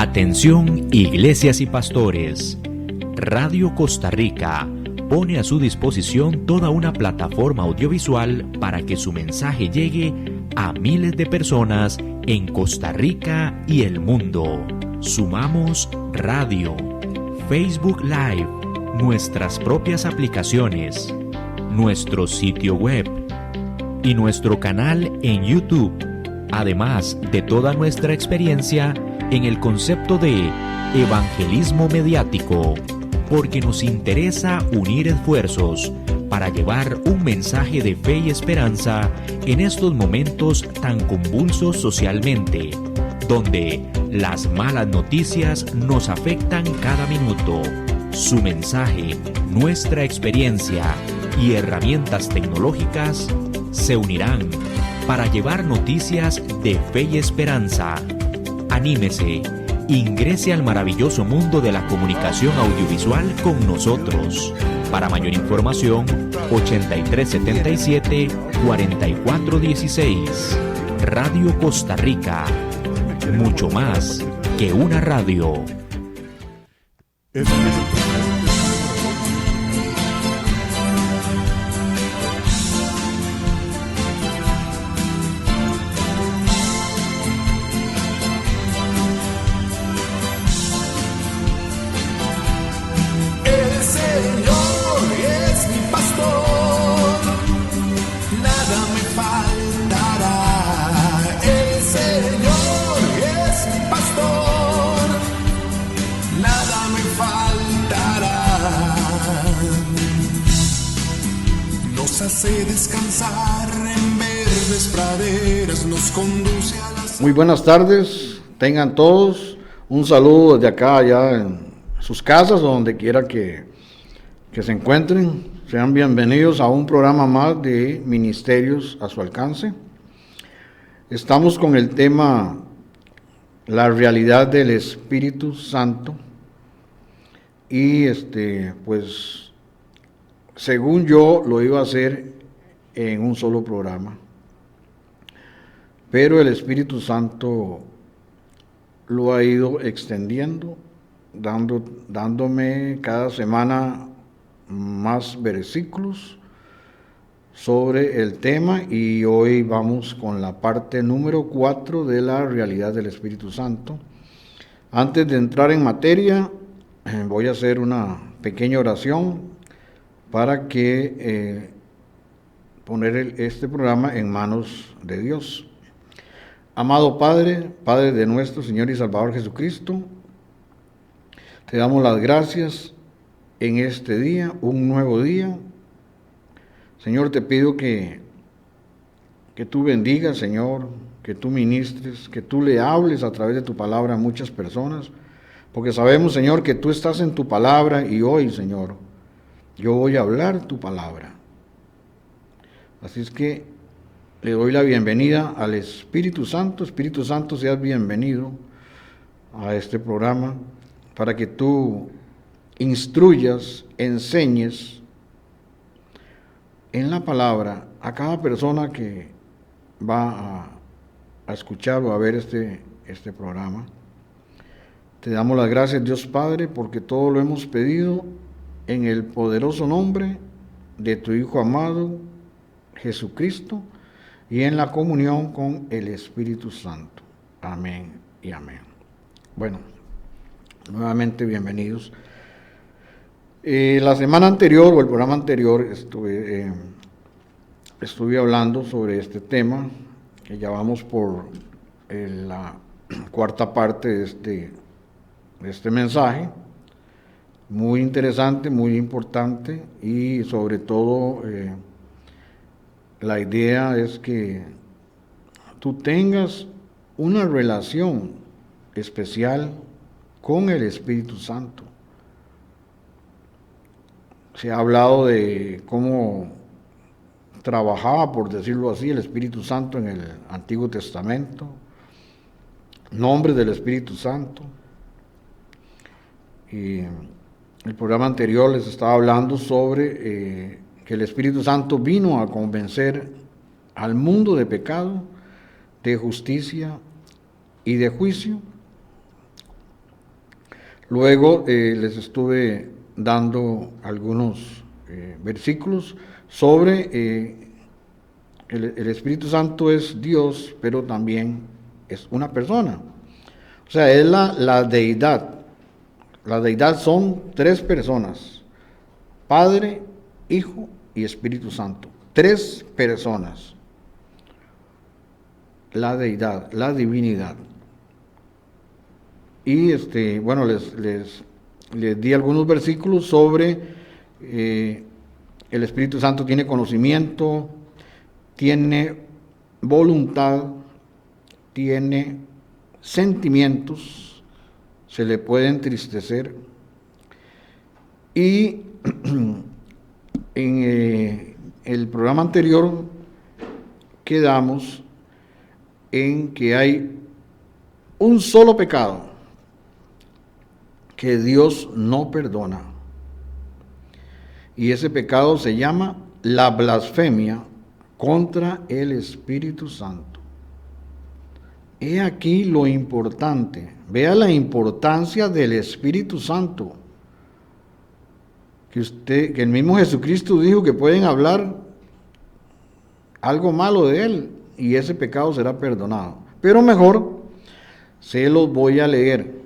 Atención, iglesias y pastores. Radio Costa Rica pone a su disposición toda una plataforma audiovisual para que su mensaje llegue a miles de personas en Costa Rica y el mundo. Sumamos radio, Facebook Live, nuestras propias aplicaciones, nuestro sitio web y nuestro canal en YouTube, además de toda nuestra experiencia en el concepto de evangelismo mediático, porque nos interesa unir esfuerzos para llevar un mensaje de fe y esperanza en estos momentos tan convulsos socialmente, donde las malas noticias nos afectan cada minuto. Su mensaje, nuestra experiencia y herramientas tecnológicas se unirán para llevar noticias de fe y esperanza. Anímese, ingrese al maravilloso mundo de la comunicación audiovisual con nosotros. Para mayor información, 8377-4416. Radio Costa Rica. Mucho más que una radio. Hace descansar en verdes praderas, nos conduce a las... Muy buenas tardes, tengan todos un saludo desde acá, allá en sus casas o donde quiera que se encuentren. Sean bienvenidos a un programa más de Ministerios a su alcance. Estamos con el tema la realidad del Espíritu Santo y pues según yo lo iba a hacer en un solo programa, pero el Espíritu Santo lo ha ido extendiendo, dándome cada semana más versículos sobre el tema, y hoy vamos con la parte número 4 de la realidad del Espíritu Santo. Antes de entrar en materia, voy a hacer una pequeña oración para que poner este programa en manos de Dios. Amado Padre, Padre de nuestro Señor y Salvador Jesucristo, te damos las gracias en este día, un nuevo día. Señor, te pido que tú bendigas, Señor, que tú ministres, que tú le hables a través de tu palabra a muchas personas, porque sabemos, Señor, que tú estás en tu palabra y hoy, Señor, yo voy a hablar tu palabra. Así es que le doy la bienvenida al Espíritu Santo. Espíritu Santo, seas bienvenido a este programa para que tú instruyas, enseñes en la palabra a cada persona que va a escuchar o a ver este programa. Te damos las gracias, Dios Padre, porque todo lo hemos pedido en el poderoso nombre de tu Hijo amado, Jesucristo, y en la comunión con el Espíritu Santo. Amén y amén. Bueno, nuevamente bienvenidos. La semana anterior, o el programa anterior, estuve hablando sobre este tema, que ya vamos por la cuarta parte de este mensaje. Muy interesante, muy importante, y sobre todo la idea es que tú tengas una relación especial con el Espíritu Santo. Se ha hablado de cómo trabajaba, por decirlo así, el Espíritu Santo en el Antiguo Testamento, nombres del Espíritu Santo. Y el programa anterior les estaba hablando sobre que el Espíritu Santo vino a convencer al mundo de pecado, de justicia y de juicio. Luego les estuve dando algunos versículos sobre el Espíritu Santo es Dios, pero también es una persona. O sea, es la deidad. La deidad son 3 personas: Padre, Hijo y Espíritu Santo. 3 personas. La deidad, la divinidad. Y bueno, les di algunos versículos sobre el Espíritu Santo tiene conocimiento, tiene voluntad, tiene sentimientos, se le puede entristecer. Y en el programa anterior quedamos en que hay un solo pecado que Dios no perdona. Y ese pecado se llama la blasfemia contra el Espíritu Santo. He aquí lo importante. Vea la importancia del Espíritu Santo. Que el mismo Jesucristo dijo que pueden hablar algo malo de Él y ese pecado será perdonado. Pero mejor se los voy a leer.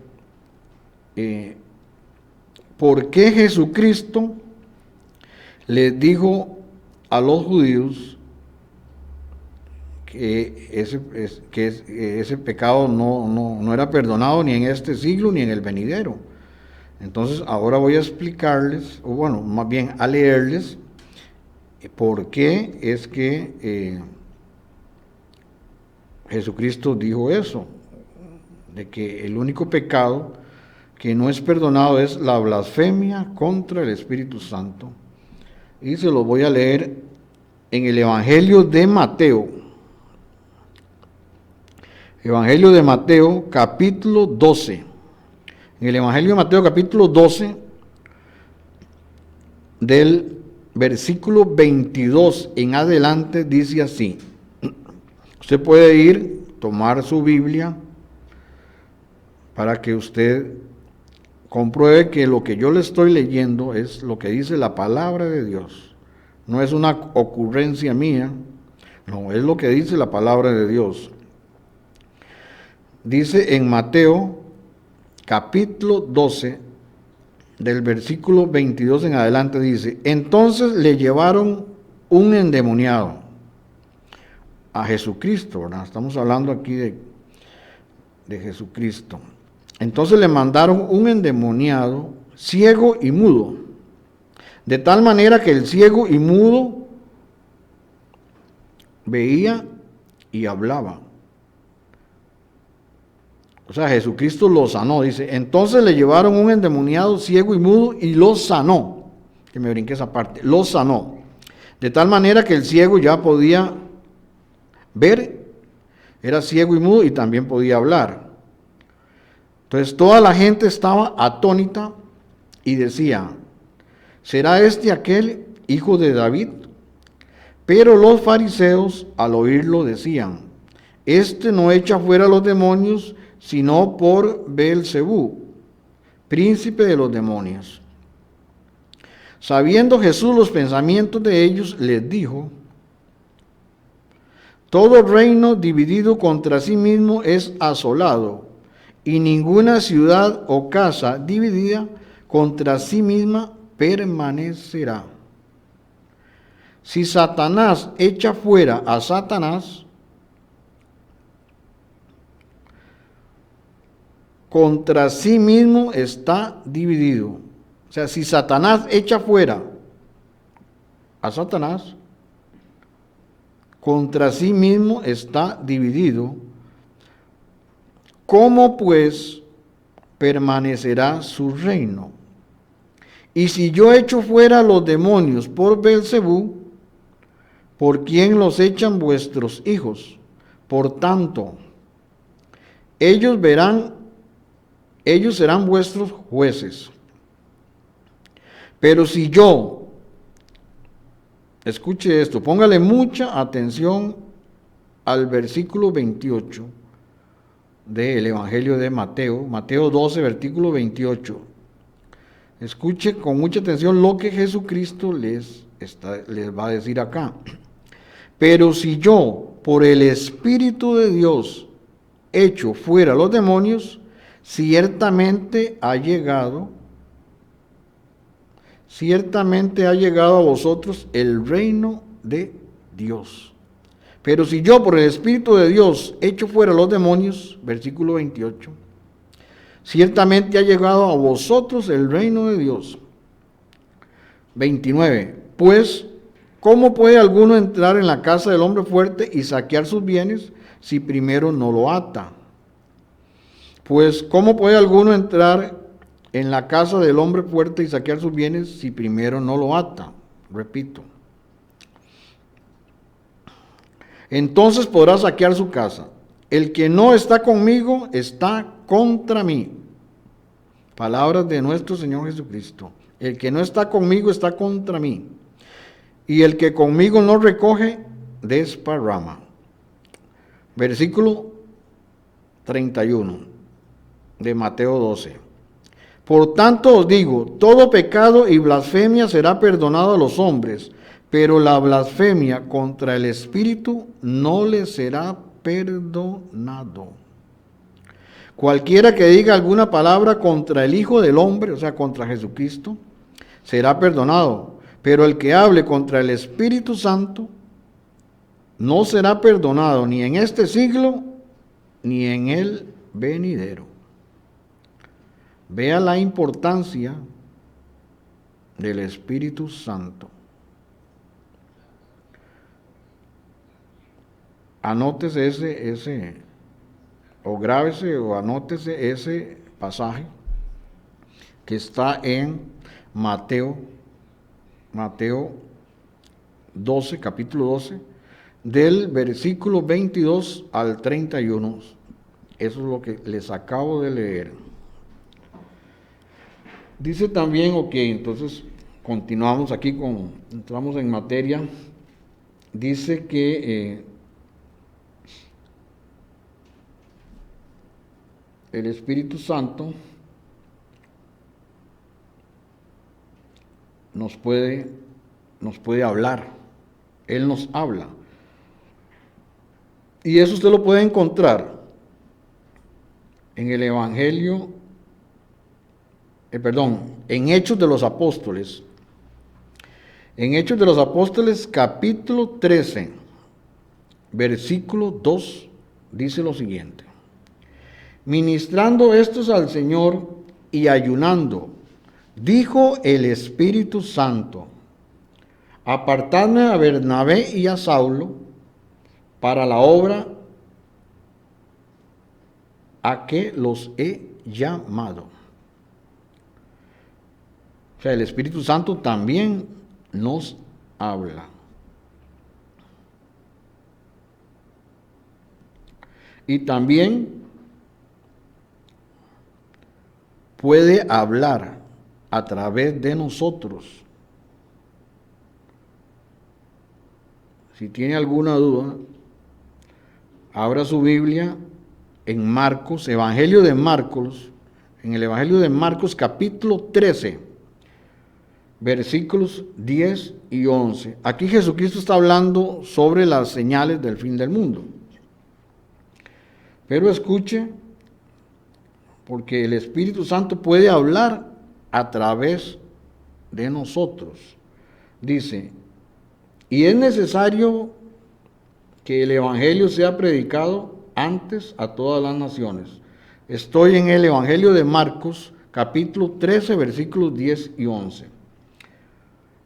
¿Por qué Jesucristo les dijo a los judíos que ese pecado no era perdonado ni en este siglo ni en el venidero? Entonces ahora voy a explicarles, o bueno, más bien a leerles por qué es que Jesucristo dijo eso, de que el único pecado que no es perdonado es la blasfemia contra el Espíritu Santo. Y se lo voy a leer en el Evangelio de Mateo. Evangelio de Mateo, capítulo 12. En el Evangelio de Mateo, capítulo 12, del versículo 22 en adelante, dice así. Usted puede ir, tomar su Biblia, para que usted compruebe que lo que yo le estoy leyendo es lo que dice la palabra de Dios. No es una ocurrencia mía, no, es lo que dice la palabra de Dios. Dice en Mateo, capítulo 12, del versículo 22 en adelante, dice: entonces le llevaron un endemoniado a Jesucristo, ¿verdad? Estamos hablando aquí de Jesucristo. Entonces le mandaron un endemoniado ciego y mudo, de tal manera que el ciego y mudo veía y hablaba. O sea, Jesucristo lo sanó, dice. Entonces le llevaron un endemoniado ciego y mudo y lo sanó. Que me brinqué esa parte. Lo sanó. De tal manera que el ciego ya podía ver, era ciego y mudo y también podía hablar. Entonces toda la gente estaba atónita y decía: ¿será este aquel hijo de David? Pero los fariseos al oírlo decían: este no echa fuera los demonios, sino por Beelzebú, príncipe de los demonios. Sabiendo Jesús los pensamientos de ellos, les dijo: todo reino dividido contra sí mismo es asolado, y ninguna ciudad o casa dividida contra sí misma permanecerá. Si Satanás echa fuera a Satanás, contra sí mismo está dividido. O sea, si Satanás echa fuera a Satanás, contra sí mismo está dividido. ¿Cómo pues permanecerá su reino? Y si yo echo fuera los demonios por Beelzebú, ¿por quién los echan vuestros hijos? Por tanto, ellos serán vuestros jueces. Pero si yo, escuche esto, póngale mucha atención al versículo 28. del Evangelio de Mateo, Mateo 12, versículo 28. Escuche con mucha atención lo que Jesucristo les va a decir acá. Pero si yo, por el Espíritu de Dios, echo fuera los demonios, ciertamente ha llegado a vosotros el reino de Dios. Pero si yo por el Espíritu de Dios echo fuera los demonios, versículo 28, ciertamente ha llegado a vosotros el reino de Dios. 29, pues, ¿cómo puede alguno entrar en la casa del hombre fuerte y saquear sus bienes si primero no lo ata? Pues, ¿cómo puede alguno entrar en la casa del hombre fuerte y saquear sus bienes si primero no lo ata? Repito. Entonces podrá saquear su casa. El que no está conmigo está contra mí. Palabras de nuestro Señor Jesucristo. El que no está conmigo está contra mí. Y el que conmigo no recoge, desparrama. Versículo 31 de Mateo 12. Por tanto os digo, todo pecado y blasfemia será perdonado a los hombres, pero la blasfemia contra el Espíritu no le será perdonado. Cualquiera que diga alguna palabra contra el Hijo del Hombre, o sea, contra Jesucristo, será perdonado. Pero el que hable contra el Espíritu Santo no será perdonado ni en este siglo ni en el venidero. Vea la importancia del Espíritu Santo. Anótese ese o grábese o anótese ese pasaje que está en Mateo 12, capítulo 12, del versículo 22 al 31. Eso es lo que les acabo de leer. Dice también, entonces continuamos aquí entramos en materia. Dice que el Espíritu Santo nos puede hablar. Él nos habla. Y eso usted lo puede encontrar en el Evangelio, en Hechos de los Apóstoles. En Hechos de los Apóstoles, capítulo 13, versículo 2, dice lo siguiente. Ministrando estos al Señor y ayunando, dijo el Espíritu Santo, apartadme a Bernabé y a Saulo para la obra a que los he llamado. O sea, el Espíritu Santo también nos habla. Y también puede hablar a través de nosotros. Si tiene alguna duda, abra su Biblia en Marcos, Evangelio de Marcos, en el Evangelio de Marcos capítulo 13, versículos 10 y 11. Aquí Jesucristo está hablando sobre las señales del fin del mundo. Pero escuche, porque el Espíritu Santo puede hablar a través de nosotros. Dice, y es necesario que el Evangelio sea predicado antes a todas las naciones. Estoy en el Evangelio de Marcos, capítulo 13, versículos 10 y 11.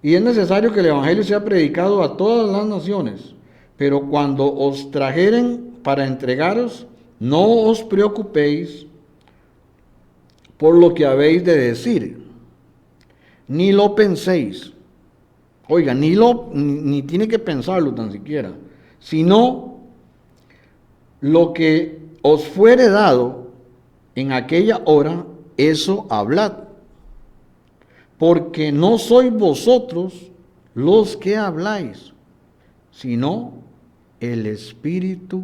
Y es necesario que el Evangelio sea predicado a todas las naciones, pero cuando os trajeren para entregaros, no os preocupéis por lo que habéis de decir, ni lo penséis. Oiga, ni tiene que pensarlo tan siquiera, sino lo que os fuere dado en aquella hora, eso hablad. Porque no sois vosotros los que habláis, sino el Espíritu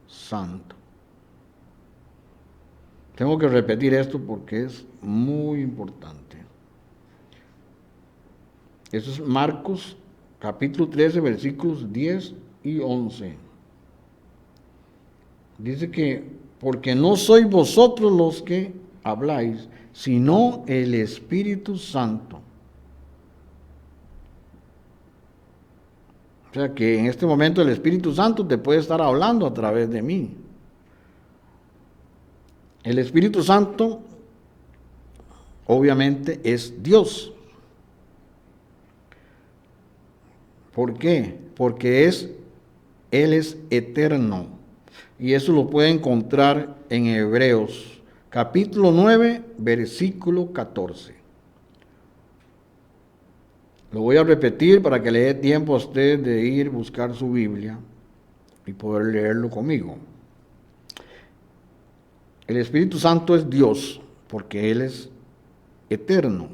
Santo. Tengo que repetir esto porque es muy importante. Eso es Marcos capítulo 13, versículos 10 y 11. Dice que, porque no sois vosotros los que habláis, sino el Espíritu Santo. O sea que en este momento el Espíritu Santo te puede estar hablando a través de mí. El Espíritu Santo, obviamente, es Dios. ¿Por qué? Porque Él es eterno. Y eso lo puede encontrar en Hebreos, capítulo 9, versículo 14. Lo voy a repetir para que le dé tiempo a usted de ir a buscar su Biblia y poder leerlo conmigo. El Espíritu Santo es Dios, porque Él es eterno.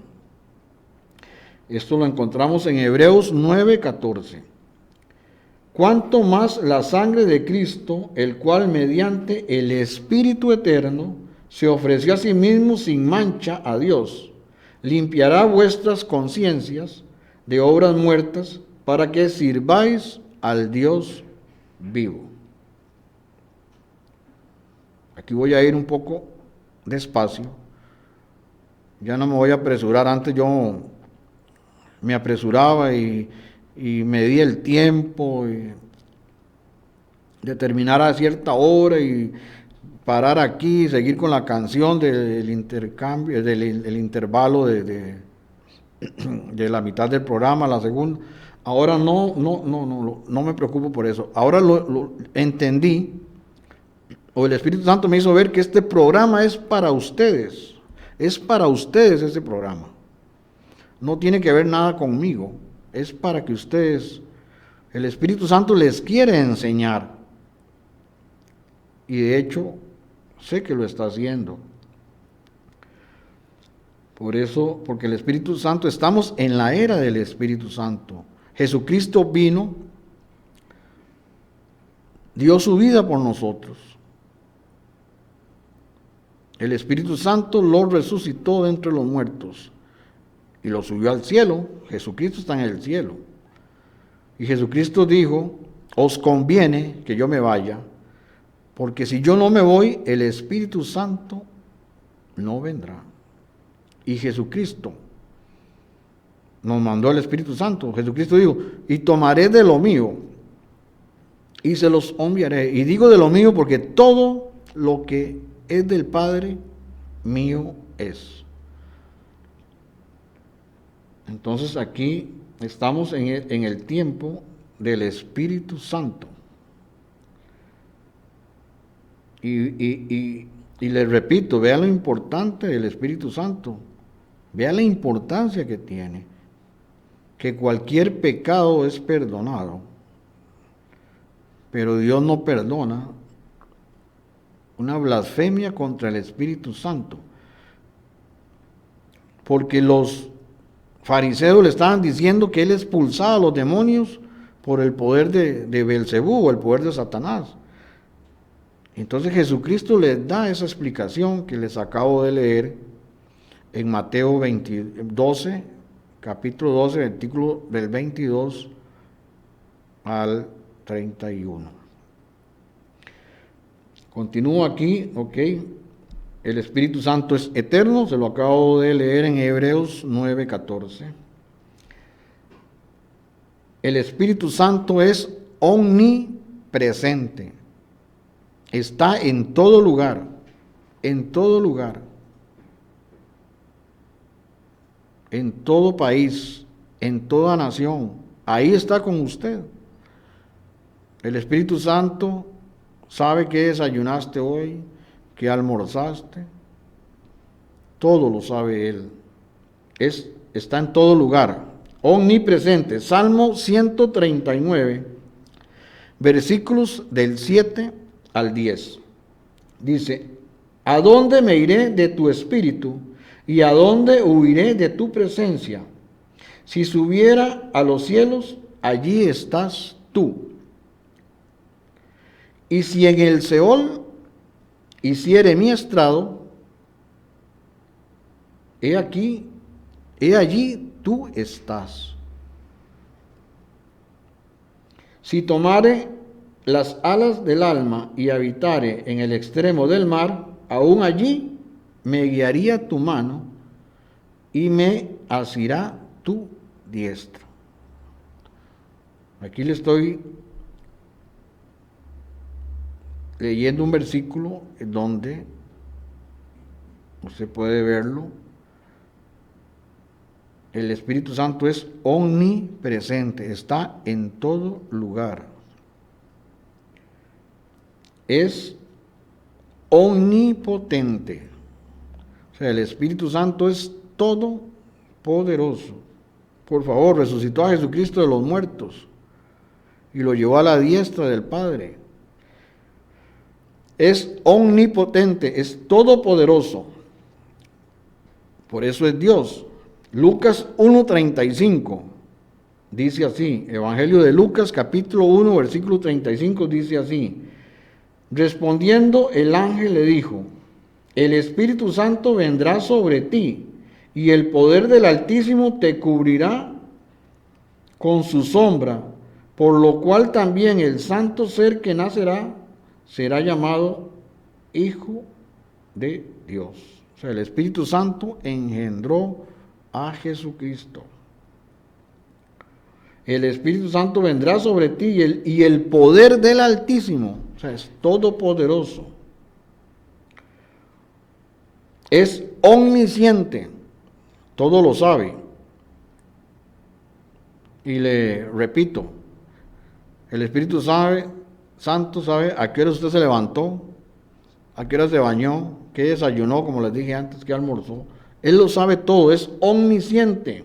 Esto lo encontramos en Hebreos 9:14. Cuanto más la sangre de Cristo, el cual mediante el Espíritu eterno se ofreció a sí mismo sin mancha a Dios, limpiará vuestras conciencias de obras muertas para que sirváis al Dios vivo. Aquí voy a ir un poco despacio. Ya no me voy a apresurar. Antes yo me apresuraba y medía el tiempo y determinar a cierta hora y parar aquí y seguir con la canción del intercambio, del intervalo de la mitad del programa, la segunda. Ahora no me preocupo por eso. Ahora lo entendí, o el Espíritu Santo me hizo ver que este programa es para ustedes. Es para ustedes ese programa. No tiene que ver nada conmigo. Es para que ustedes, el Espíritu Santo les quiere enseñar. Y de hecho, sé que lo está haciendo. Por eso, porque el Espíritu Santo, estamos en la era del Espíritu Santo. Jesucristo vino, dio su vida por nosotros. El Espíritu Santo lo resucitó de entre los muertos y lo subió al cielo. Jesucristo está en el cielo. Y Jesucristo dijo, os conviene que yo me vaya, porque si yo no me voy, el Espíritu Santo no vendrá. Y Jesucristo nos mandó el Espíritu Santo. Jesucristo dijo, y tomaré de lo mío y se los enviaré. Y digo de lo mío porque todo lo que es del Padre mío es. Entonces aquí estamos en el tiempo del Espíritu Santo. Y les repito, vea lo importante del Espíritu Santo. Vea la importancia que tiene. Que cualquier pecado es perdonado. Pero Dios no perdona una blasfemia contra el Espíritu Santo. Porque los fariseos le estaban diciendo que él expulsaba a los demonios por el poder de Belcebú o el poder de Satanás. Entonces Jesucristo les da esa explicación que les acabo de leer en Mateo 12, capítulo 12, versículo del 22 al 31. Continúo aquí, ok. El Espíritu Santo es eterno, se lo acabo de leer en Hebreos 9:14. El Espíritu Santo es omnipresente. Está en todo lugar, en todo lugar, en todo país, en toda nación. Ahí está con usted. El Espíritu Santo sabe qué desayunaste hoy, qué almorzaste. Todo lo sabe Él. Está en todo lugar, omnipresente. Salmo 139, versículos del 7 al 10. Dice, ¿a dónde me iré de tu espíritu y a dónde huiré de tu presencia? Si subiera a los cielos, allí estás tú. Y si en el Seol hiciere mi estrado, he aquí, he allí tú estás. Si tomare las alas del alma y habitare en el extremo del mar, aún allí me guiaría tu mano y me asirá tu diestra. Aquí le estoy leyendo un versículo donde usted puede verlo. El Espíritu Santo es omnipresente, está en todo lugar. Es omnipotente. O sea, el Espíritu Santo es todopoderoso. Por favor, resucitó a Jesucristo de los muertos y lo llevó a la diestra del Padre. Es omnipotente, es todopoderoso. Por eso es Dios. Lucas 1:35 dice así, Evangelio de Lucas capítulo 1 versículo 35 dice así: respondiendo el ángel le dijo, el Espíritu Santo vendrá sobre ti y el poder del Altísimo te cubrirá con su sombra, por lo cual también el santo ser que nacerá será llamado Hijo de Dios. O sea, el Espíritu Santo engendró a Jesucristo. El Espíritu Santo vendrá sobre ti y el poder del Altísimo, o sea, es todopoderoso. Es omnisciente, todo lo sabe. Y le repito, el Espíritu Santo sabe a qué hora usted se levantó, a qué hora se bañó, qué desayunó, como les dije antes, qué almorzó. Él lo sabe todo, es omnisciente.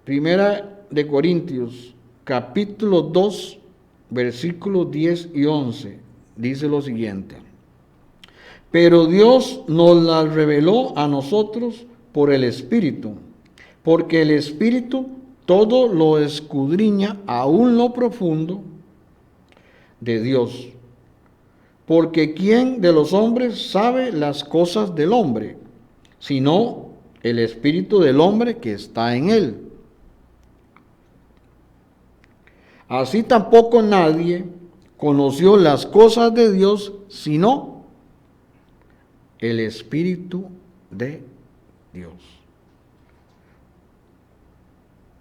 Primera de Corintios, capítulo 2, versículos 10 y 11, dice lo siguiente: pero Dios nos las reveló a nosotros por el Espíritu, porque el Espíritu todo lo escudriña aún lo profundo de Dios. Porque ¿quién de los hombres sabe las cosas del hombre, sino el espíritu del hombre que está en él? Así tampoco nadie conoció las cosas de Dios, sino el Espíritu de Dios.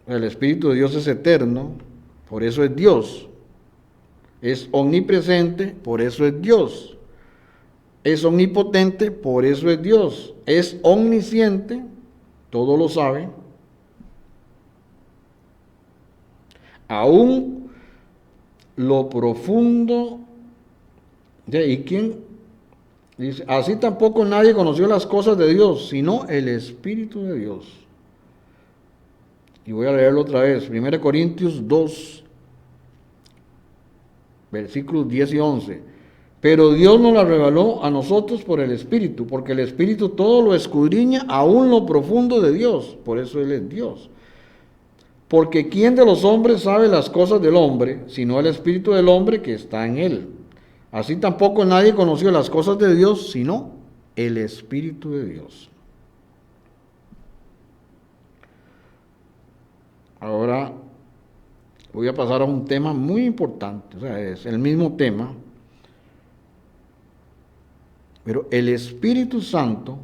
El Espíritu de Dios es eterno, por eso es Dios. Es omnipresente, por eso es Dios. Es omnipotente, por eso es Dios. Es omnisciente, todo lo sabe. Aún lo profundo. ¿Y quién? Dice, así tampoco nadie conoció las cosas de Dios, sino el Espíritu de Dios. Y voy a leerlo otra vez. 1 Corintios 2, versículos 10 y 11. Pero Dios nos la reveló a nosotros por el Espíritu, porque el Espíritu todo lo escudriña, aún lo profundo de Dios. Por eso Él es Dios. Porque ¿quién de los hombres sabe las cosas del hombre, sino el Espíritu del hombre que está en él? Así tampoco nadie conoció las cosas de Dios, sino el Espíritu de Dios. Ahora voy a pasar a un tema muy importante, o sea, es el mismo tema, pero el Espíritu Santo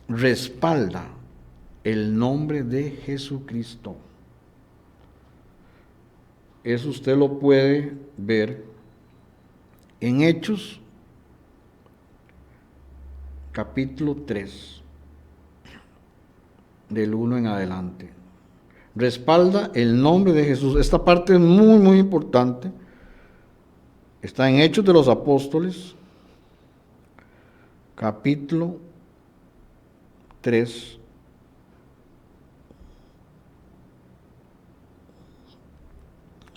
respalda el nombre de Jesucristo. Eso usted lo puede ver en Hechos, capítulo 3, del 1 en adelante. Respalda el nombre de Jesús. Esta parte es muy, muy importante. Está en Hechos de los Apóstoles, capítulo 3.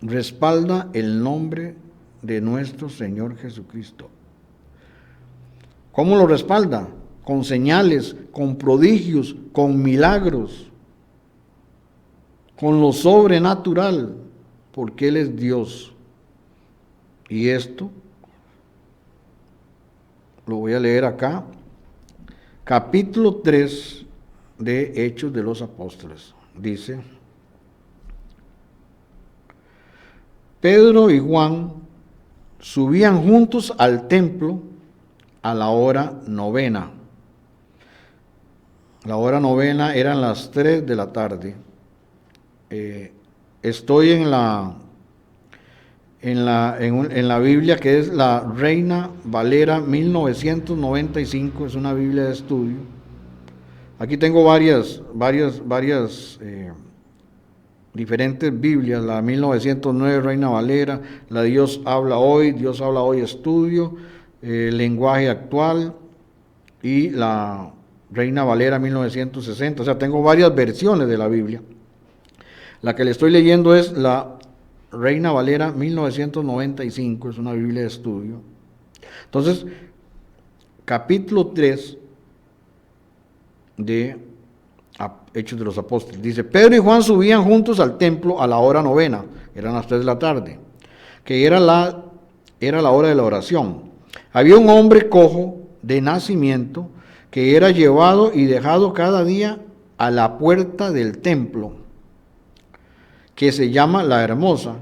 Respalda el nombre de nuestro Señor Jesucristo. ¿Cómo lo respalda? Con señales, con prodigios, con milagros, con lo sobrenatural, porque Él es Dios. Y esto lo voy a leer acá, capítulo 3 de Hechos de los Apóstoles. Dice: Pedro y Juan subían juntos al templo a la hora novena. La hora novena eran las 3 de la tarde. Estoy en la Biblia, que es la Reina Valera 1995, es una Biblia de estudio. Aquí tengo varias diferentes Biblias, la 1909 Reina Valera, la Dios habla hoy estudio, lenguaje actual, y la Reina Valera 1960, o sea, tengo varias versiones de la Biblia. La que le estoy leyendo es la Reina Valera 1995, es una Biblia de estudio. Entonces, capítulo 3 de Hechos de los Apóstoles, dice: Pedro y Juan subían juntos al templo a la hora novena, eran las 3 de la tarde, que era la hora de la oración. Había un hombre cojo de nacimiento que era llevado y dejado cada día a la puerta del templo, que se llama La Hermosa,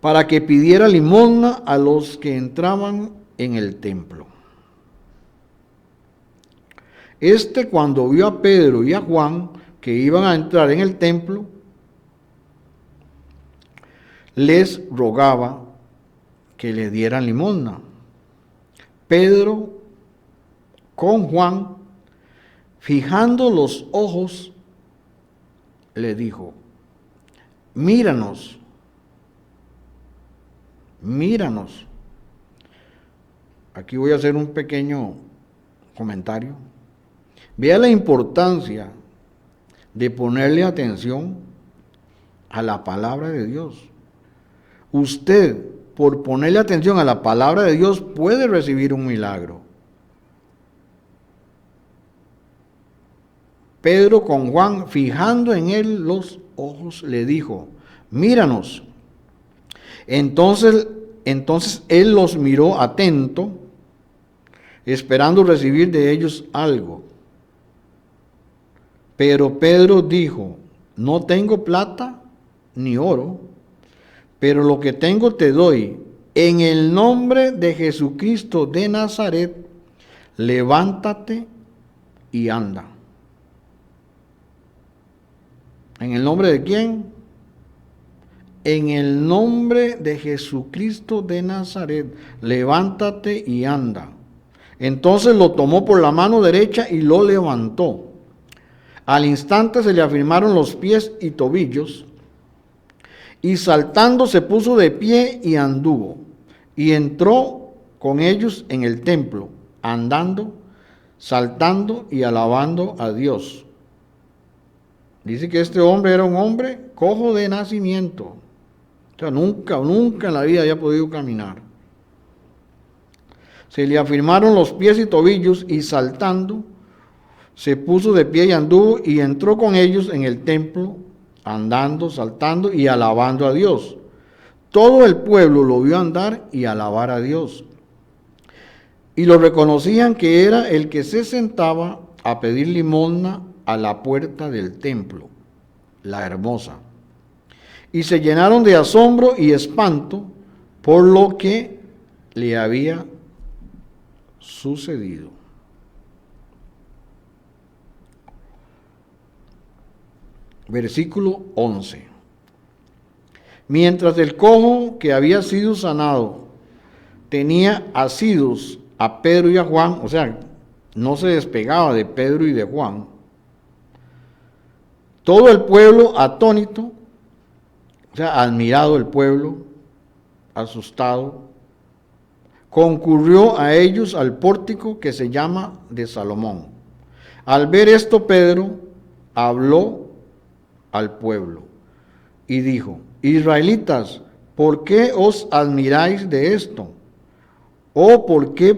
para que pidiera limosna a los que entraban en el templo. Cuando vio a Pedro y a Juan que iban a entrar en el templo, les rogaba que le dieran limosna. Pedro, con Juan, fijando los ojos, le dijo: míranos. Aquí voy a hacer un pequeño comentario. Vea la importancia de ponerle atención a la palabra de Dios. Usted, por ponerle atención a la palabra de Dios, puede recibir un milagro. Pedro, con Juan, fijando en él los ojos, le dijo: míranos. Entonces él los miró atento, esperando recibir de ellos algo. Pero Pedro dijo: no tengo plata ni oro, pero lo que tengo te doy. En el nombre de Jesucristo de Nazaret, levántate y anda. ¿En el nombre de quién? En el nombre de Jesucristo de Nazaret, levántate y anda. Entonces lo tomó por la mano derecha y lo levantó. Al instante se le afirmaron los pies y tobillos, y saltando se puso de pie y anduvo, y entró con ellos en el templo, andando, saltando y alabando a Dios. Dice que este hombre era un hombre cojo de nacimiento. O sea, nunca en la vida había podido caminar. Se le afirmaron los pies y tobillos, y saltando se puso de pie y anduvo, y entró con ellos en el templo, andando, saltando y alabando a Dios. Todo el pueblo lo vio andar y alabar a Dios, y lo reconocían que era el que se sentaba a pedir limosna a la puerta del templo, La Hermosa. Y se llenaron de asombro y espanto por lo que le había sucedido. Versículo 11. Mientras el cojo que había sido sanado tenía asidos a Pedro y a Juan, o sea, no se despegaba de Pedro y de Juan, todo el pueblo atónito, o sea, admirado el pueblo, asustado, concurrió a ellos al pórtico que se llama de Salomón. Al ver esto, Pedro habló al pueblo y dijo: israelitas, ¿por qué os admiráis de esto? ¿O por qué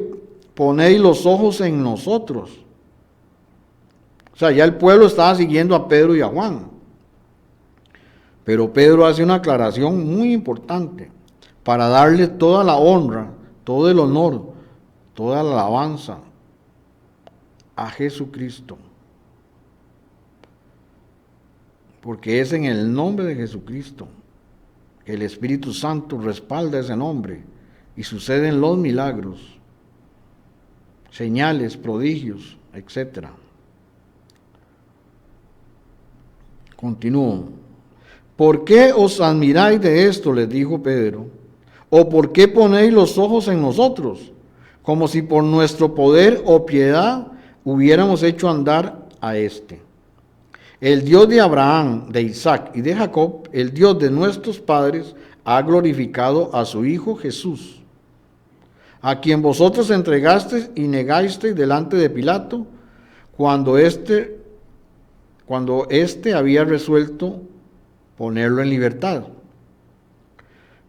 ponéis los ojos en nosotros? O sea, ya el pueblo estaba siguiendo a Pedro y a Juan. Pero Pedro hace una aclaración muy importante para darle toda la honra, todo el honor, toda la alabanza a Jesucristo. Porque es en el nombre de Jesucristo que el Espíritu Santo respalda ese nombre y suceden los milagros, señales, prodigios, etc. Continúo. ¿Por qué os admiráis de esto?, les dijo Pedro. ¿O por qué ponéis los ojos en nosotros, como si por nuestro poder o piedad hubiéramos hecho andar a éste? El Dios de Abraham, de Isaac y de Jacob, el Dios de nuestros padres, ha glorificado a su Hijo Jesús, a quien vosotros entregasteis y negasteis delante de Pilato, cuando éste había resuelto ponerlo en libertad.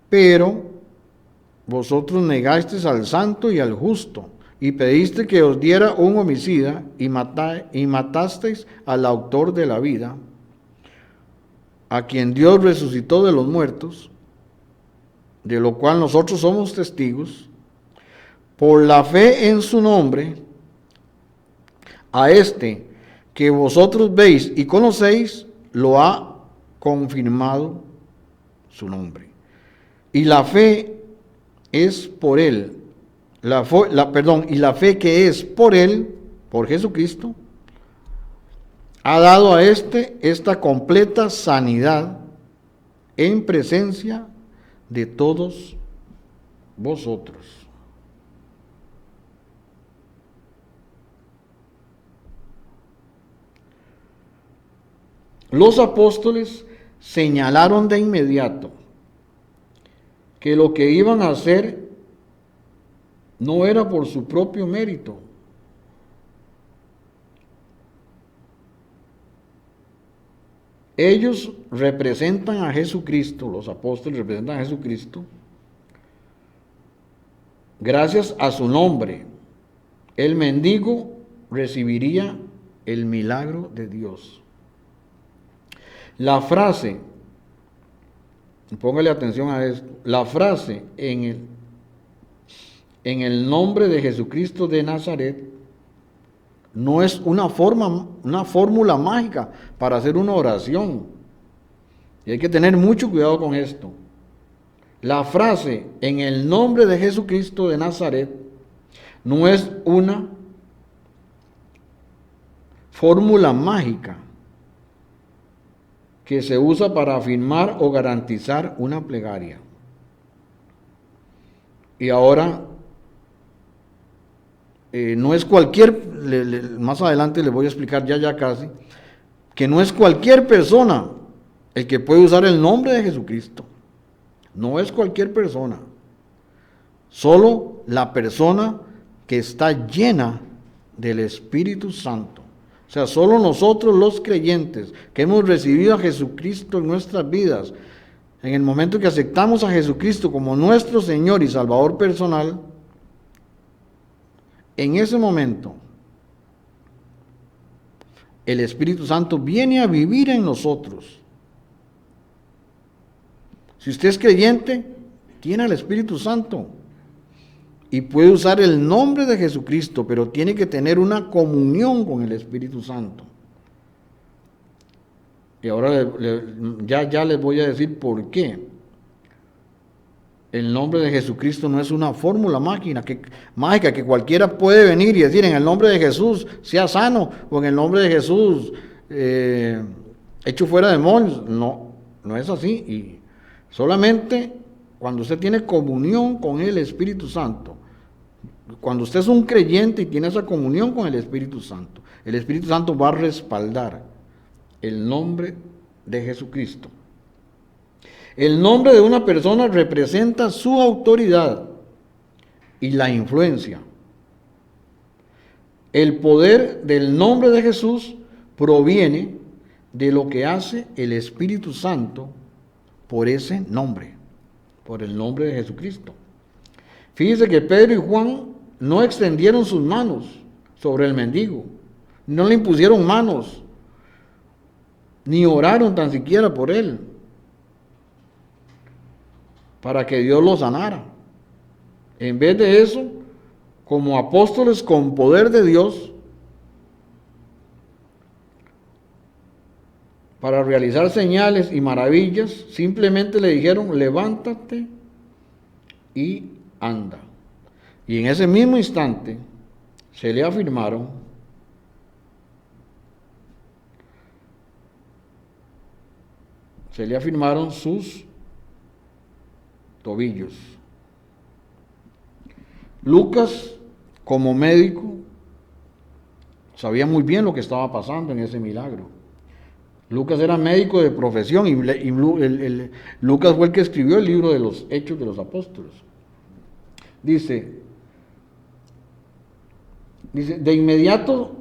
Pero vosotros negasteis al santo y al justo, y pediste que os diera un homicida, y matasteis al autor de la vida, a quien Dios resucitó de los muertos, de lo cual nosotros somos testigos. Por la fe en su nombre, a este que vosotros veis y conocéis, lo ha confirmado su nombre. Y la fe es por él, y la fe que es por él, por Jesucristo, ha dado a esta completa sanidad en presencia de todos vosotros. Los apóstoles señalaron de inmediato que lo que iban a hacer no era por su propio mérito. Ellos representan a Jesucristo, los apóstoles representan a Jesucristo, gracias a su nombre. El mendigo recibiría el milagro de Dios. La frase, póngale atención a esto, la frase en el nombre de Jesucristo de Nazaret no es una fórmula mágica para hacer una oración. Y hay que tener mucho cuidado con esto. La frase en el nombre de Jesucristo de Nazaret no es una fórmula mágica que se usa para afirmar o garantizar una plegaria. Y ahora, no es más adelante les voy a explicar ya casi, que no es cualquier persona el que puede usar el nombre de Jesucristo. No es cualquier persona. Solo la persona que está llena del Espíritu Santo. O sea, solo nosotros los creyentes que hemos recibido a Jesucristo en nuestras vidas, en el momento que aceptamos a Jesucristo como nuestro Señor y Salvador personal, en ese momento el Espíritu Santo viene a vivir en nosotros. Si usted es creyente, tiene al Espíritu Santo y puede usar el nombre de Jesucristo, pero tiene que tener una comunión con el Espíritu Santo. Y ahora ya les voy a decir por qué. El nombre de Jesucristo no es una fórmula mágica que cualquiera puede venir y decir: en el nombre de Jesús sea sano, o en el nombre de Jesús echo fuera demonios. No es así. Y solamente cuando usted tiene comunión con el Espíritu Santo, cuando usted es un creyente y tiene esa comunión con el Espíritu Santo va a respaldar el nombre de Jesucristo. El nombre de una persona representa su autoridad y la influencia. El poder del nombre de Jesús proviene de lo que hace el Espíritu Santo por ese nombre, por el nombre de Jesucristo. Fíjese que Pedro y Juan no extendieron sus manos sobre el mendigo, no le impusieron manos, ni oraron tan siquiera por él, para que Dios lo sanara. En vez de eso, como apóstoles con poder de Dios, para realizar señales y maravillas, simplemente le dijeron, levántate y anda. Y en ese mismo instante se le afirmaron sus tobillos. Lucas, como médico, sabía muy bien lo que estaba pasando en ese milagro. Lucas era médico de profesión y Lucas fue el que escribió el libro de los Hechos de los Apóstoles. Dice, de inmediato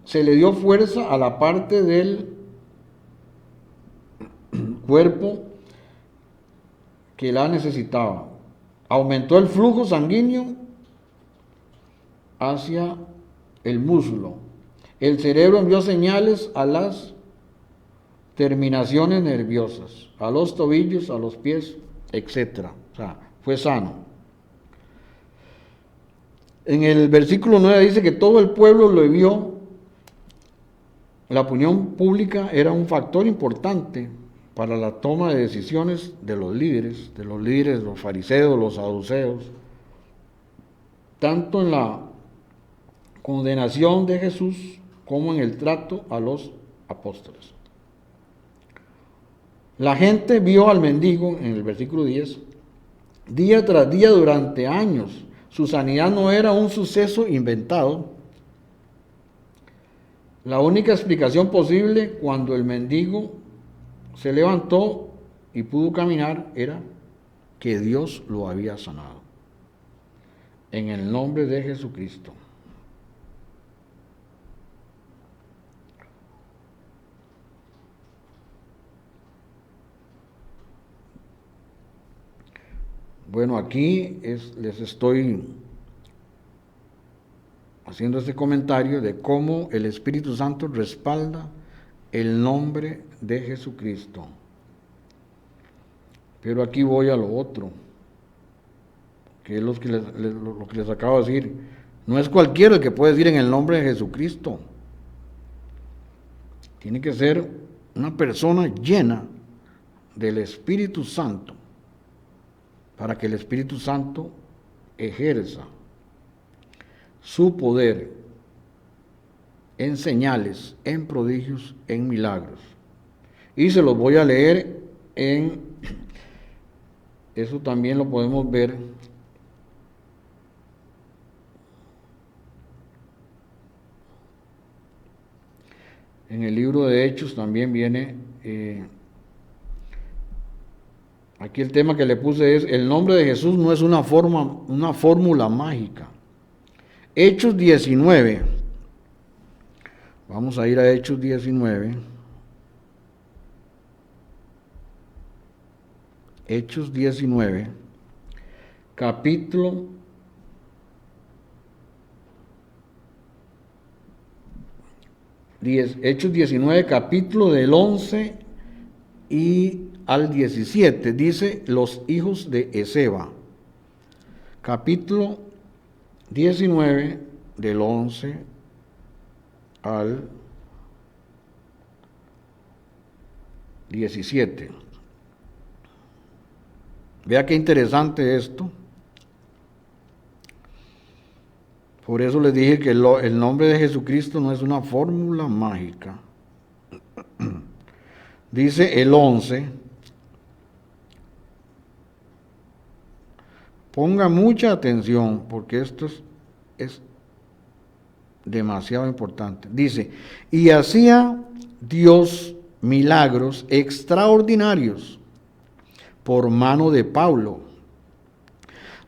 se le dio fuerza a la parte del cuerpo que la necesitaba. Aumentó el flujo sanguíneo hacia el muslo. El cerebro envió señales a las terminaciones nerviosas, a los tobillos, a los pies, etc. O sea, fue sano. En el versículo 9 dice que todo el pueblo lo vio. La opinión pública era un factor importante para la toma de decisiones de los líderes, los fariseos, los saduceos, tanto en la condenación de Jesús como en el trato a los apóstoles. La gente vio al mendigo, en el versículo 10, día tras día durante años. Su sanidad no era un suceso inventado. La única explicación posible cuando el mendigo se levantó y pudo caminar era que Dios lo había sanado. En el nombre de Jesucristo. Bueno, aquí les estoy haciendo este comentario de cómo el Espíritu Santo respalda el nombre de Jesucristo. Pero aquí voy a lo otro, que es lo que les acabo de decir. No es cualquiera el que puede decir en el nombre de Jesucristo. Tiene que ser una persona llena del Espíritu Santo, para que el Espíritu Santo ejerza su poder en señales, en prodigios, en milagros. Y se los voy a leer eso también lo podemos ver en el libro de Hechos. También viene, aquí el tema que le puse es, el nombre de Jesús no es una fórmula mágica. Hechos 19, vamos a ir a Hechos 19, Hechos 19, capítulo 10, Hechos 19, capítulo del 11 y al 17, dice los hijos de Eseba, capítulo 19, del 11 al 17. Vea qué interesante esto. Por eso les dije que el nombre de Jesucristo no es una fórmula mágica. Dice el 11. Ponga mucha atención porque esto es demasiado importante. Dice, y hacía Dios milagros extraordinarios por mano de Pablo,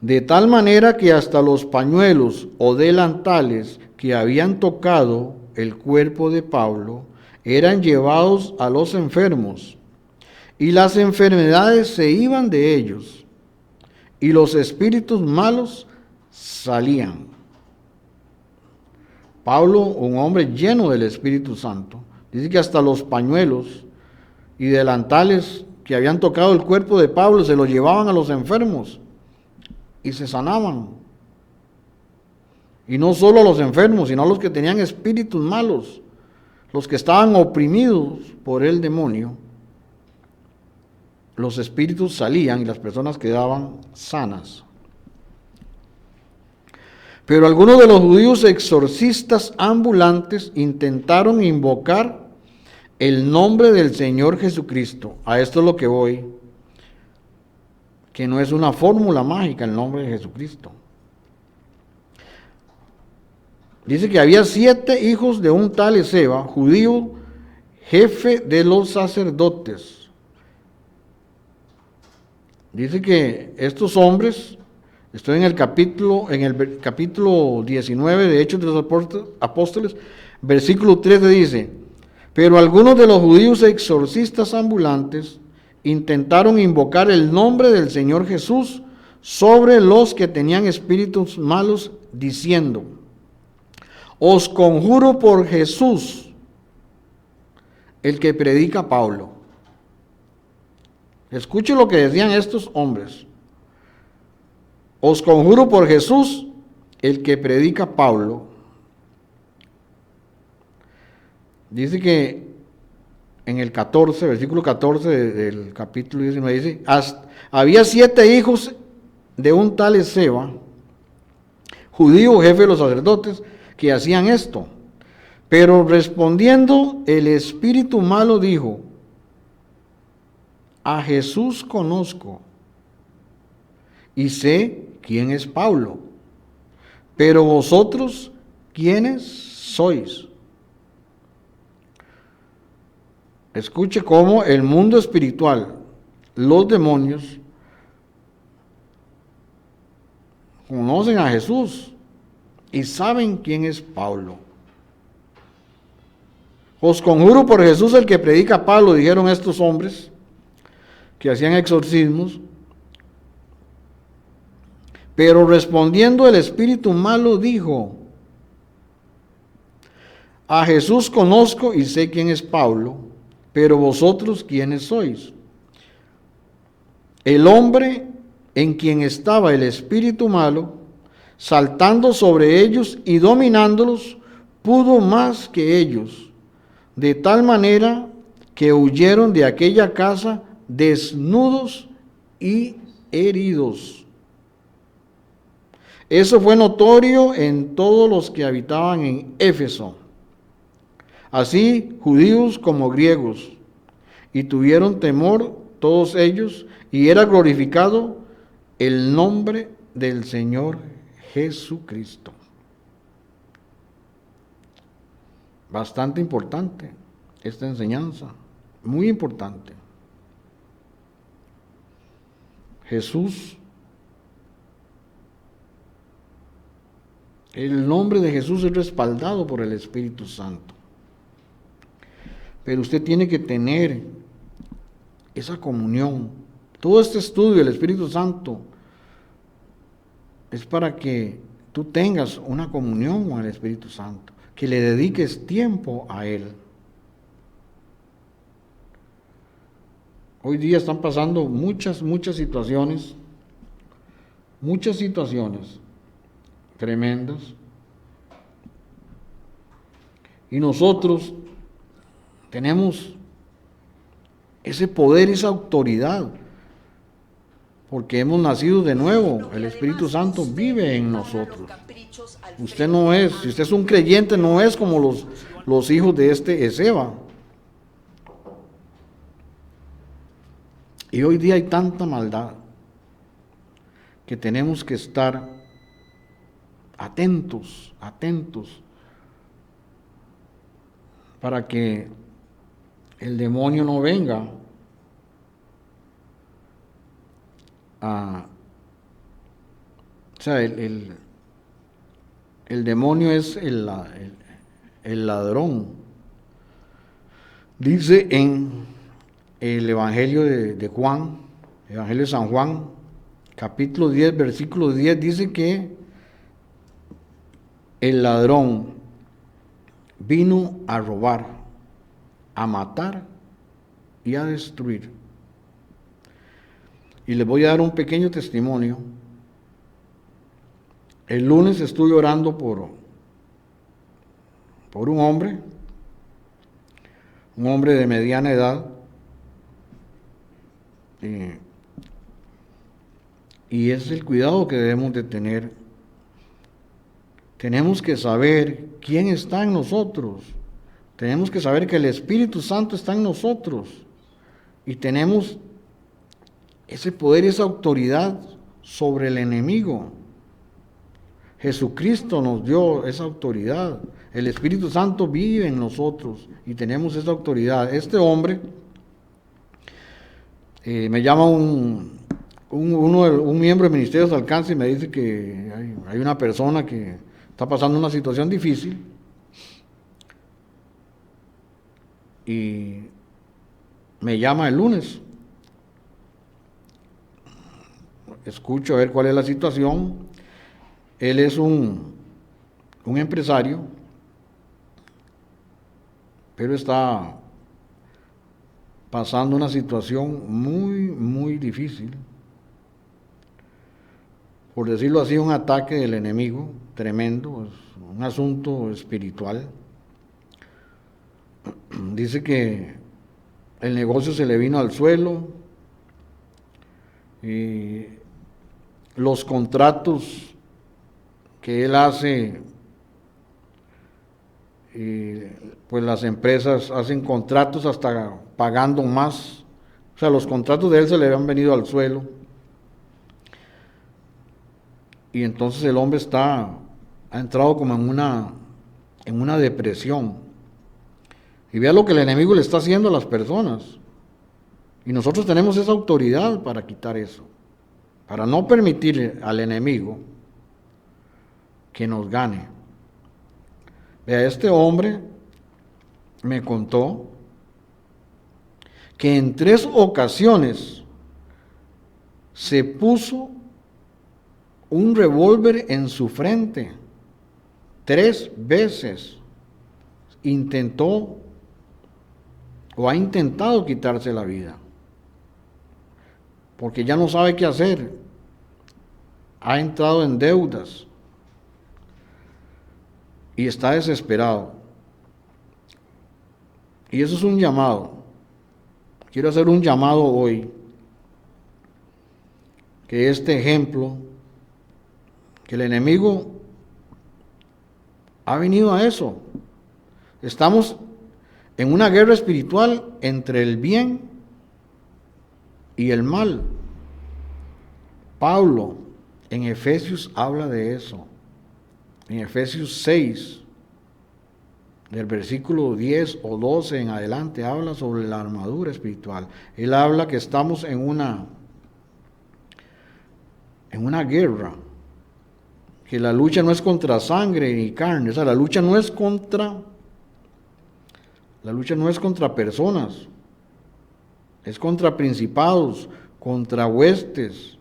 de tal manera que hasta los pañuelos o delantales que habían tocado el cuerpo de Pablo eran llevados a los enfermos, y las enfermedades se iban de ellos, y los espíritus malos salían. Pablo, un hombre lleno del Espíritu Santo, dice que hasta los pañuelos y delantales que habían tocado el cuerpo de Pablo se los llevaban a los enfermos y se sanaban. Y no solo a los enfermos, sino a los que tenían espíritus malos, los que estaban oprimidos por el demonio. Los espíritus salían y las personas quedaban sanas. Pero algunos de los judíos exorcistas ambulantes intentaron invocar el nombre del Señor Jesucristo. A esto es lo que voy, que no es una fórmula mágica el nombre de Jesucristo. Dice que había 7 hijos de un tal Esceva, judío, jefe de los sacerdotes. Dice que estos hombres, estoy en el capítulo 19 de Hechos de los Apóstoles, versículo 13 dice: pero algunos de los judíos exorcistas ambulantes intentaron invocar el nombre del Señor Jesús sobre los que tenían espíritus malos, diciendo: os conjuro por Jesús, el que predica Pablo. Escuche lo que decían estos hombres. Os conjuro por Jesús, el que predica Pablo. Dice que en el 14, versículo 14 del capítulo 19, dice: había 7 hijos de un tal Esceva, judío, jefe de los sacerdotes, que hacían esto. Pero respondiendo, el espíritu malo dijo: a Jesús conozco y sé quién es Pablo, pero vosotros, ¿quiénes sois? Escuche cómo el mundo espiritual, los demonios, conocen a Jesús y saben quién es Pablo. Os conjuro por Jesús, el que predica Pablo, dijeron estos hombres que hacían exorcismos. Pero respondiendo, el espíritu malo dijo: a Jesús conozco y sé quién es Pablo, pero vosotros, ¿quiénes sois? El hombre en quien estaba el espíritu malo, saltando sobre ellos y dominándolos, pudo más que ellos, de tal manera que huyeron de aquella casa desnudos y heridos. Eso fue notorio en todos los que habitaban en Éfeso, así judíos como griegos, y tuvieron temor todos ellos, y era glorificado el nombre del Señor Jesucristo. Bastante importante esta enseñanza, muy importante. Jesús, el nombre de Jesús es respaldado por el Espíritu Santo. Pero usted tiene que tener esa comunión. Todo este estudio del Espíritu Santo es para que tú tengas una comunión con el Espíritu Santo, que le dediques tiempo a Él. Hoy día están pasando muchas situaciones tremendas, y nosotros tenemos ese poder, esa autoridad, porque hemos nacido de nuevo. El Espíritu Santo vive en nosotros. Usted no es, si usted es un creyente, no es como los hijos de este Esceva. Y hoy día hay tanta maldad que tenemos que estar atentos, para que el demonio no venga o sea, el demonio es el ladrón. Dice en el Evangelio de Juan, Evangelio de San Juan, capítulo 10, versículo 10, dice que el ladrón vino a robar, a matar y a destruir. Y les voy a dar un pequeño testimonio El lunes estuve orando por un hombre de mediana edad, y es el cuidado que debemos de tener. Tenemos que saber quién está en nosotros, tenemos que saber que el Espíritu Santo está en nosotros, y tenemos ese poder y esa autoridad sobre el enemigo. Jesucristo nos dio esa autoridad. El Espíritu Santo vive en nosotros y tenemos esa autoridad. Este hombre, me llama un miembro del Ministerio de Alcance y me dice que hay una persona que está pasando una situación difícil y me llama el lunes. Escucho a ver cuál es la situación. Él es un empresario, pero está pasando una situación muy, muy difícil. Por decirlo así, un ataque del enemigo tremendo, es un asunto espiritual. Dice que el negocio se le vino al suelo y los contratos que él hace, pues las empresas hacen contratos hasta pagando más. O sea, los contratos de él se le habían venido al suelo. Y entonces el hombre ha entrado como en una depresión. Y vea lo que el enemigo le está haciendo a las personas. Y nosotros tenemos esa autoridad para quitar eso, para no permitir al enemigo que nos gane. Vea, este hombre me contó que en 3 ocasiones se puso un revólver en su frente. 3 veces intentó o ha intentado quitarse la vida, porque ya no sabe qué hacer. Ha entrado en deudas y está desesperado. Y eso es un llamado. Quiero hacer un llamado hoy, que este ejemplo, que el enemigo ha venido a eso. Estamos en una guerra espiritual entre el bien y el mal. Pablo en Efesios habla de eso. En Efesios 6, del versículo 10 o 12 en adelante, habla sobre la armadura espiritual. Él habla que estamos en una guerra, que la lucha no es contra sangre ni carne. O sea, la lucha no es contra personas, es contra principados, contra huestes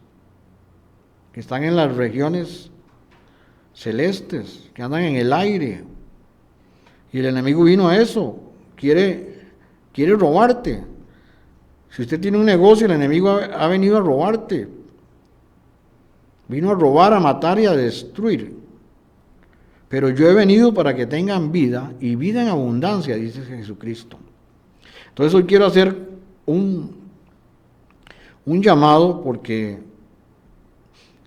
que están en las regiones celestes, que andan en el aire. Y el enemigo vino a eso, quiere robarte. Si usted tiene un negocio, el enemigo ha venido a robarte. Vino a robar, a matar y a destruir. Pero yo he venido para que tengan vida, y vida en abundancia, dice Jesucristo. Entonces hoy quiero hacer un llamado, porque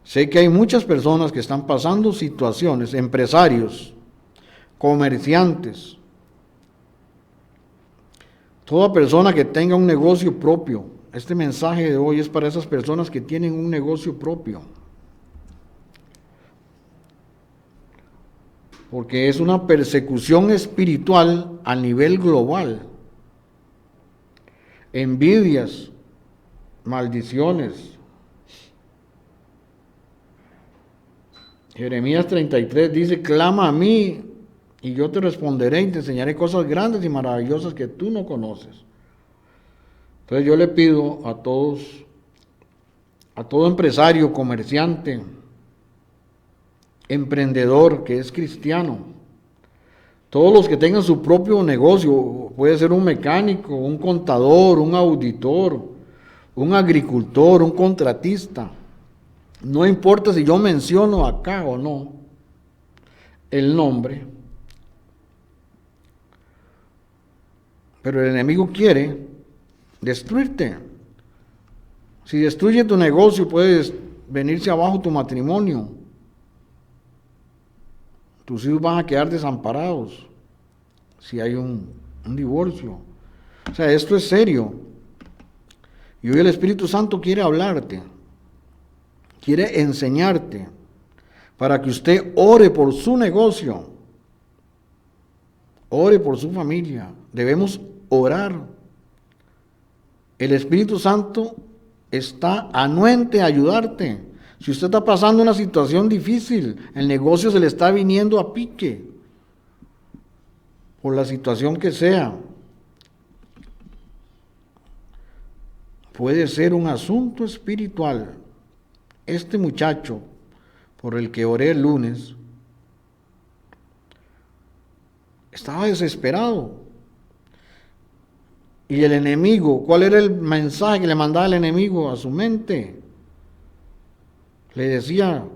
sé que hay muchas personas que están pasando situaciones, empresarios, comerciantes, toda persona que tenga un negocio propio. Este mensaje de hoy es para esas personas que tienen un negocio propio, porque es una persecución espiritual a nivel global. Envidias, maldiciones. Jeremías 33 dice: clama a mí y yo te responderé y te enseñaré cosas grandes y maravillosas que tú no conoces. Entonces yo le pido a todo empresario, comerciante, emprendedor que es cristiano, todos los que tengan su propio negocio, puede ser un mecánico, un contador, un auditor, un agricultor, un contratista, No importa si yo menciono acá o no el nombre, pero el enemigo quiere destruirte. Si destruye tu negocio, puedes venirse abajo tu matrimonio. Tus hijos van a quedar desamparados si hay un divorcio. O sea, esto es serio. Y hoy el Espíritu Santo quiere hablarte, quiere enseñarte, para que usted ore por su negocio, ore por su familia. Debemos orar. El Espíritu Santo está anuente a ayudarte. Si usted está pasando una situación difícil, el negocio se le está viniendo a pique, por la situación que sea, puede ser un asunto espiritual. Este muchacho por el que oré el lunes estaba desesperado. Y el enemigo, ¿cuál era el mensaje que le mandaba el enemigo a su mente? Le decía,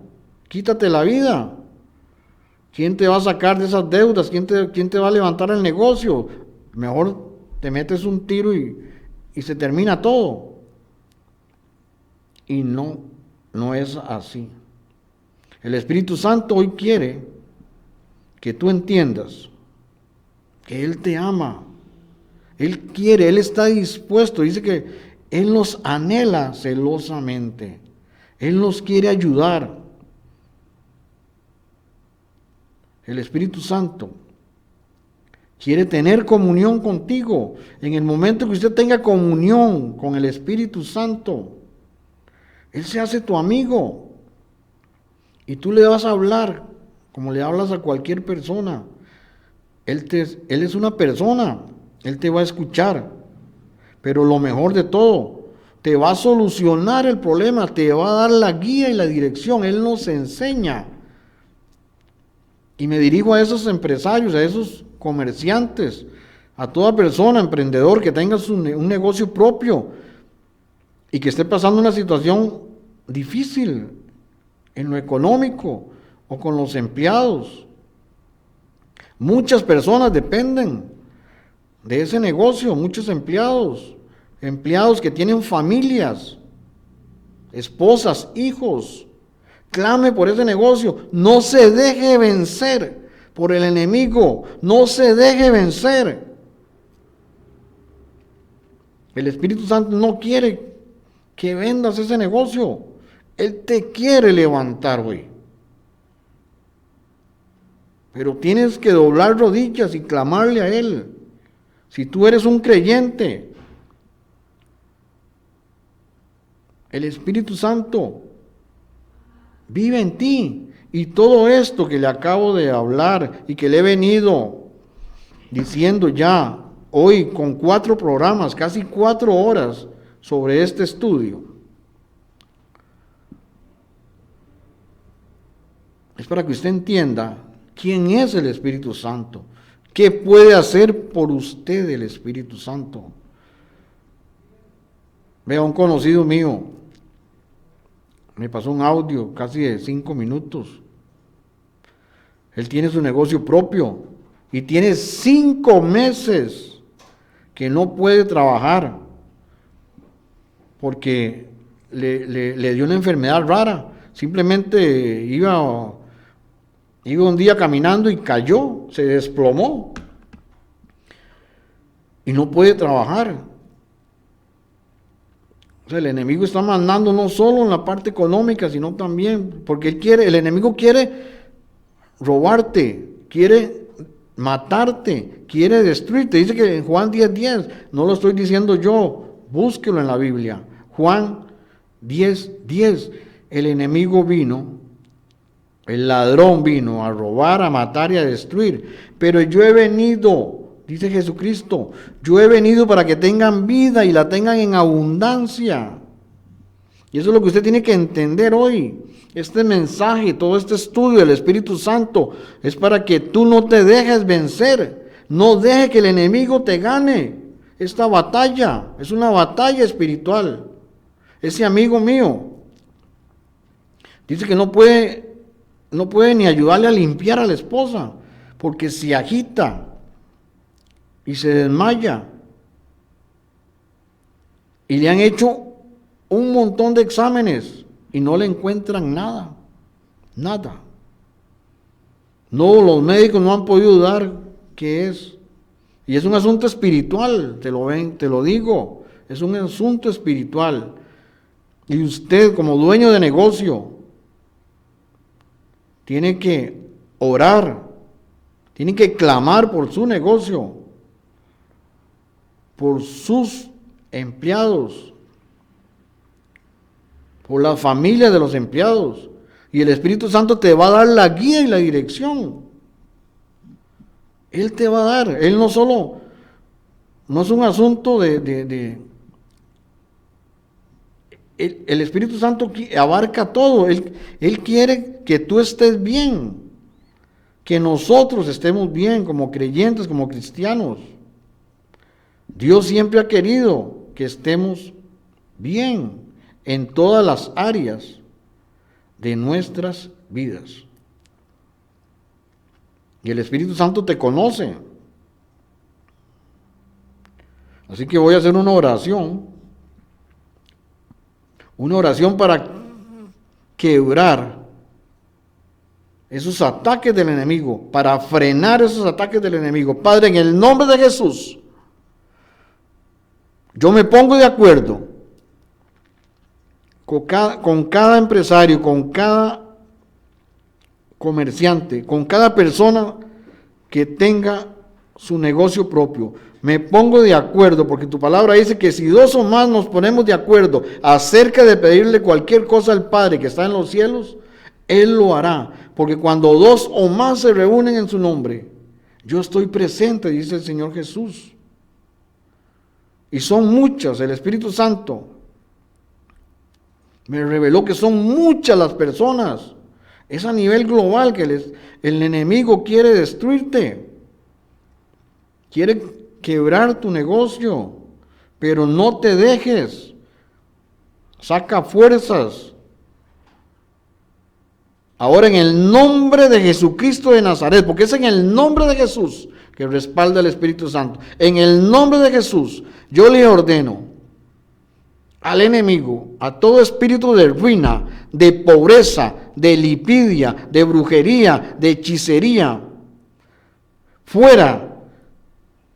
quítate la vida. ¿Quién te va a sacar de esas deudas? ¿Quién te va a levantar el negocio? Mejor te metes un tiro y se termina todo. Y no es así. El Espíritu Santo hoy quiere que tú entiendas que Él te ama. Él quiere, Él está dispuesto. Dice que Él nos anhela celosamente. Él nos quiere ayudar. El Espíritu Santo quiere tener comunión contigo. En el momento que usted tenga comunión con el Espíritu Santo, Él se hace tu amigo. Y tú le vas a hablar como le hablas a cualquier persona. Él es una persona. Él te va a escuchar. Pero lo mejor de todo, te va a solucionar el problema. Te va a dar la guía y la dirección. Él nos enseña. Y me dirijo a esos empresarios, a esos comerciantes, a toda persona, emprendedor que tenga un negocio propio y que esté pasando una situación difícil en lo económico o con los empleados. Muchas personas dependen de ese negocio, muchos empleados que tienen familias, esposas, hijos. Clame por ese negocio. No se deje vencer por el enemigo. No se deje vencer. El Espíritu Santo no quiere que vendas ese negocio. Él te quiere levantar hoy. Pero tienes que doblar rodillas y clamarle a Él. Si tú eres un creyente, el Espíritu Santo vive en ti. Y todo esto que le acabo de hablar y que le he venido diciendo ya hoy con 4 programas, casi 4 horas sobre este estudio, es para que usted entienda quién es el Espíritu Santo, qué puede hacer por usted el Espíritu Santo. Vea, un conocido mío me pasó un audio casi de 5 minutos. Él tiene su negocio propio y tiene 5 meses que no puede trabajar porque le dio una enfermedad rara. Simplemente iba un día caminando y cayó, se desplomó y no puede trabajar. O sea, el enemigo está mandando no solo en la parte económica, sino también, porque el enemigo quiere robarte, quiere matarte, quiere destruirte. Dice que en Juan 10:10, no lo estoy diciendo yo, búsquelo en la Biblia. Juan 10:10, el enemigo vino, el ladrón vino a robar, a matar y a destruir. Pero yo he venido, dice Jesucristo, yo he venido para que tengan vida y la tengan en abundancia. Y eso es lo que usted tiene que entender hoy. Este mensaje, todo este estudio del Espíritu Santo es para que tú no te dejes vencer. No deje que el enemigo te gane. Esta batalla es una batalla espiritual. Ese amigo mío Dice que no puede ni ayudarle a limpiar a la esposa, porque se agita y se desmaya. Y le han hecho un montón de exámenes y no le encuentran nada. Nada. No, los médicos no han podido dar qué es. Y es un asunto espiritual, te lo digo. Es un asunto espiritual. Y usted, como dueño de negocio, tiene que orar, tiene que clamar por su negocio, por sus empleados, por la familia de los empleados. Y el Espíritu Santo te va a dar la guía y la dirección. Él te va a dar. Él no es un asunto el Espíritu Santo abarca todo. Él quiere que tú estés bien, que nosotros estemos bien como creyentes, como cristianos. Dios siempre ha querido que estemos bien en todas las áreas de nuestras vidas. Y el Espíritu Santo te conoce. Así que voy a hacer una oración para quebrar esos ataques del enemigo, para frenar esos ataques del enemigo. Padre, en el nombre de Jesús, yo me pongo de acuerdo con cada empresario, con cada comerciante, con cada persona que tenga su negocio propio. Me pongo de acuerdo, porque tu palabra dice que si dos o más nos ponemos de acuerdo acerca de pedirle cualquier cosa al Padre que está en los cielos, Él lo hará. Porque cuando dos o más se reúnen en su nombre, yo estoy presente, dice el Señor Jesús. Y son muchas, el Espíritu Santo me reveló que son muchas las personas. Es a nivel global que el enemigo quiere destruirte. Quiere quebrar tu negocio, pero no te dejes. Saca fuerzas. Ahora en el nombre de Jesucristo de Nazaret, porque es en el nombre de Jesús que respalda el Espíritu Santo. En el nombre de Jesús, yo le ordeno al enemigo, a todo espíritu de ruina, de pobreza, de lipidia, de brujería, de hechicería, fuera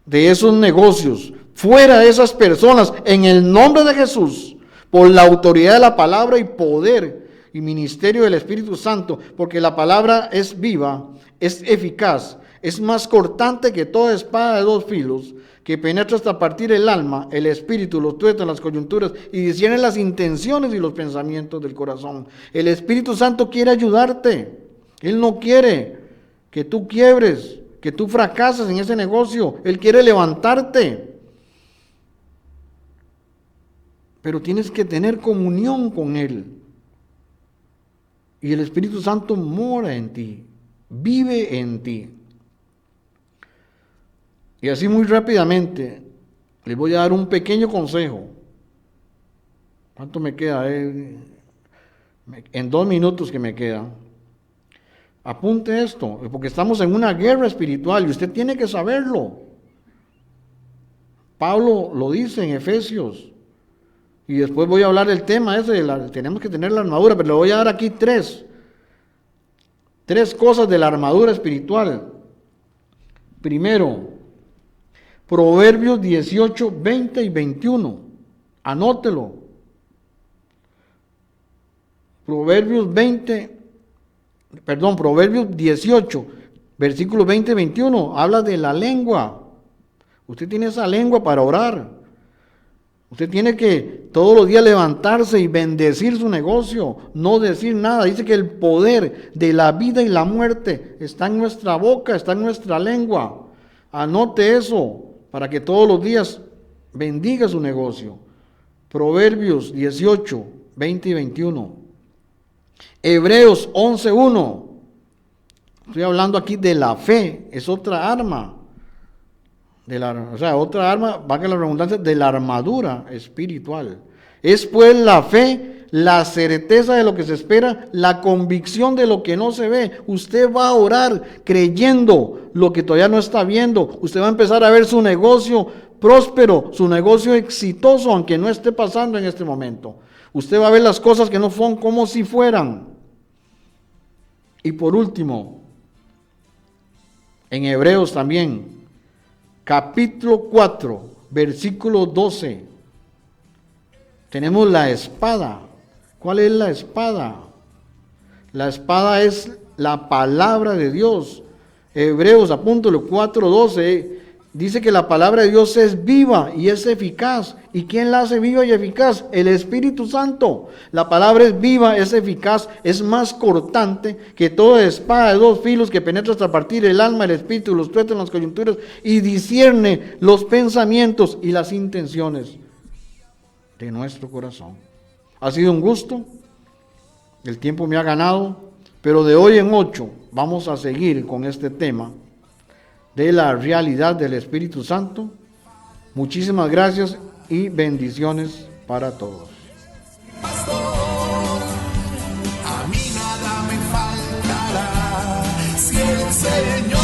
de esos negocios, fuera de esas personas, en el nombre de Jesús, por la autoridad de la palabra y poder y ministerio del Espíritu Santo, porque la palabra es viva, es eficaz, es más cortante que toda espada de dos filos, que penetra hasta partir el alma, el espíritu, los tuétanos, las coyunturas, y discierne las intenciones y los pensamientos del corazón. El Espíritu Santo quiere ayudarte. Él no quiere que tú quiebres, que tú fracases en ese negocio. Él quiere levantarte. Pero tienes que tener comunión con Él. Y el Espíritu Santo mora en ti, vive en ti. Y así muy rápidamente les voy a dar un pequeño consejo. ¿Cuánto me queda? En 2 minutos que me quedan. Apunte esto, porque estamos en una guerra espiritual y usted tiene que saberlo. Pablo lo dice en Efesios. Y después voy a hablar del tema ese, tenemos que tener la armadura, pero le voy a dar aquí 3 cosas de la armadura espiritual. Primero, Proverbios 18, 20 y 21. Anótelo. Proverbios 18, versículos 20 y 21. Habla de la lengua. Usted tiene esa lengua para orar. Usted tiene que todos los días levantarse y bendecir su negocio, no decir nada. Dice que el poder de la vida y la muerte está en nuestra boca, está en nuestra lengua. Anote eso para que todos los días bendiga su negocio. Proverbios 18, 20 y 21. Hebreos 11, 1. Estoy hablando aquí de la fe, es otra arma. Otra arma, valga la redundancia, de la armadura espiritual. Es pues la fe, la certeza de lo que se espera, la convicción de lo que no se ve. Usted va a orar creyendo lo que todavía no está viendo. Usted va a empezar a ver su negocio próspero, su negocio exitoso, aunque no esté pasando en este momento. Usted va a ver las cosas que no son como si fueran. Y por último, en Hebreos también, capítulo 4, versículo 12, tenemos la espada. ¿Cuál es la espada? La espada es la palabra de Dios. Hebreos, apúntalo, 4:12, dice que la palabra de Dios es viva y es eficaz. ¿Y quién la hace viva y eficaz? El Espíritu Santo. La palabra es viva, es eficaz, es más cortante que toda espada de dos filos que penetra hasta partir el alma, el espíritu, los tuétanos, las coyunturas, y discierne los pensamientos y las intenciones de nuestro corazón. Ha sido un gusto. El tiempo me ha ganado, pero de hoy en 8 vamos a seguir con este tema de la realidad del Espíritu Santo. Muchísimas gracias y bendiciones para todos. A mí nada me faltará si el Señor